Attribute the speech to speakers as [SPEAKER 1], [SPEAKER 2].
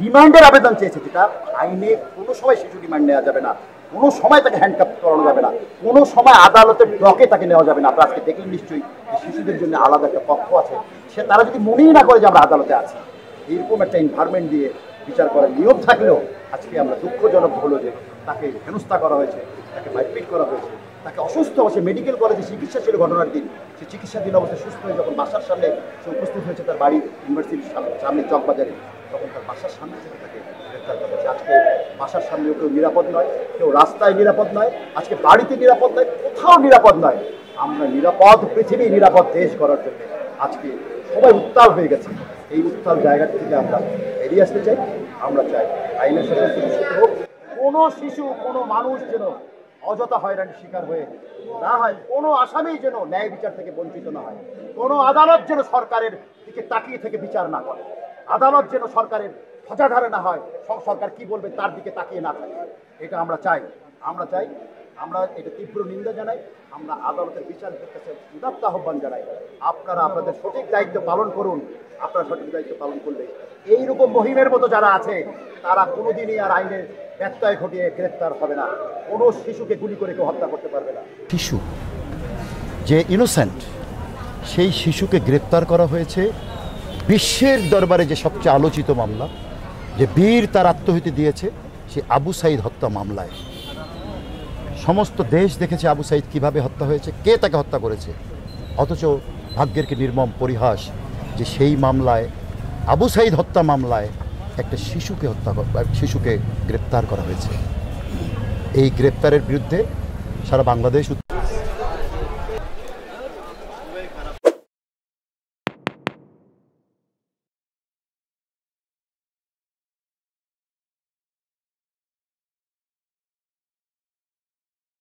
[SPEAKER 1] রিমান্ডের আবেদন চেয়েছে, যেটা আইনে কোনো সময় শিশু রিমান্ড নেওয়া যাবে না, কোনো সময় তাকে হ্যান্ডকাপ করানো যাবে না, কোনো সময় আদালতের ব্লকে তাকে নেওয়া যাবে না। আপনারা আজকে দেখলেন নিশ্চয়ই শিশুদের জন্য আলাদা একটা পক্ষ আছে, সে তারা যদি মনেই না করে যে আমরা আদালতে আছি, এরকম একটা এনভায়রনমেন্ট দিয়ে বিচার করার নিয়ম থাকলেও আজকে আমরা দুঃখজনক হলো যে তাকে হেনস্থা করা হয়েছে, তাকে মারপিট করা হয়েছে, তাকে অসুস্থ অবস্থায় মেডিকেল কলেজে চিকিৎসা ছিল ঘটনার দিন, সে চিকিৎসাধীন অবস্থায় সুস্থ হয়ে যখন বাসার সামনে সে উপস্থিত হয়েছে তার বাড়ি ইউনিভার্সিটির সামনে চকবাজারে, তখন তার বাসার সামনে থেকে তাকে গ্রেফতার করা হয়েছে। আজকে বাসার সামনেও কেউ নিরাপদ নয়, কেউ রাস্তায় নিরাপদ নয়, আজকে বাড়িতে নিরাপদ নয়, কোথাও নিরাপদ নয়। আমরা নিরাপদ পৃথিবী, নিরাপদ দেশ করার জন্য আজকে সবাই উত্তাল হয়ে গেছে। এই উত্তাল জায়গা থেকে আমরা এড়িয়ে আসতে চাই। আমরা চাই আইনের শাসন প্রতিষ্ঠিত হোক, কোনো শিশু কোনো মানুষ যেন অযথা হয়রানির শিকার হয়ে না হয়, কোনো আসামি যেন ন্যায় বিচার থেকে বঞ্চিত না হয়, কোনো আদালত যেন সরকারের দিকে তাকিয়ে থেকে বিচার না করে, আদালত যেন সরকারের খোঁজাধারে না হয়, সরকার কি বলবে তার দিকে তাকিয়ে না থাকে। এটা আমরা চাই। আমরা এটা তীব্র নিন্দা জানাই। আমরা আদালতের বিচারের কাছে উদাত্ত আহ্বান জানাই, আপনারা আপনাদের সঠিক দায়িত্ব পালন করুন। আপনারা সঠিক দায়িত্ব পালন করলে এইরকম মহিমের মতো যারা আছে তারা কোনোদিনই আর আইনের ব্যত্যয় ঘটিয়ে গ্রেপ্তার হবে না। কোনো শিশুকে গুলি করে কেউ হত্যা করতে পারবে না। শিশু যে ইনোসেন্ট, সেই শিশুকে গ্রেপ্তার করা হয়েছে বিশ্বের দরবারে যে সবচেয়ে আলোচিত মামলা, যে বীর তার আত্মহতি দিয়েছে, সে আবু সাইদ হত্যা মামলায়। সমস্ত দেশ দেখেছে আবু সাইদ কিভাবে হত্যা হয়েছে, কে তাকে হত্যা করেছে। অথচ ভাগ্যের কি নির্মম পরিহাস যে সেই মামলায়, আবু সাইদ হত্যা মামলায় একটা শিশুকে গ্রেপ্তার করা হয়েছে। এই গ্রেপ্তারের বিরুদ্ধে সারা বাংলাদেশ